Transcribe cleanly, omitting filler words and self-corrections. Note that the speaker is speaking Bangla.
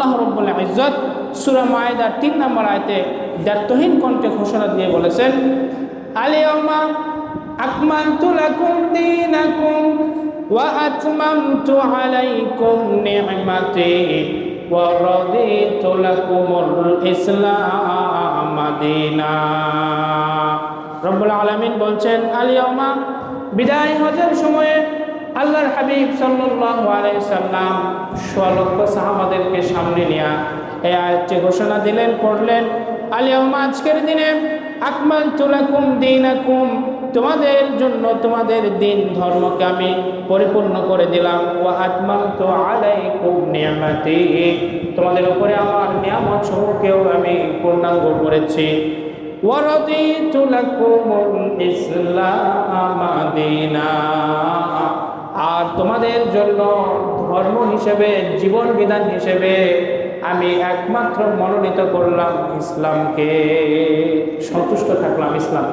আল্লাহ রাব্বুল ইজ্জত সূরা মায়েদার 3 নম্বর আয়াতে দ্ব্যর্থহীন কণ্ঠে ঘোষণা দিয়ে বলেছেন, আল-ইয়াওমা আকমালতু লাকুম দীনাকুম ওয়া আতমামতু আলাইকুম নি'মাতি ওয়া রাদিতু লাকুমুল ইসলাম দীনা। রব্বুল আলামিন বলছেন, আল-ইয়াওমা বিদায় হজের সময়ে আল্লাহর হাবিব সাল্লাল্লাহু আলাইহি সাল্লাম লক্ষ সাহাবাদেরকে সামনে নিয়ে এই আয়াতটি ঘোষণা দিলেন, পড়লেন, আল-ইয়াওমা আজকের দিনে আকমালতু লাকুম দীনাকুম তোমাদের জন্য তোমাদের দিন ধর্মকে আমি পরিপূর্ণ করে দিলাম, ওয়া আতমামতু আলাইকুম নি'মাতি তোমাদের উপরে আমার নিয়ামত সমূহকেও আমি পূর্ণাঙ্গ করেছি, ওয়া রাদিতু লাকুমুল ইসলাম দীনা আর তোমাদের জন্য ধর্ম হিসেবে জীবন বিধান হিসেবে আমি একমাত্র মনোনীত করলাম ইসলামকে, সন্তুষ্ট থাকলাম ইসলাম।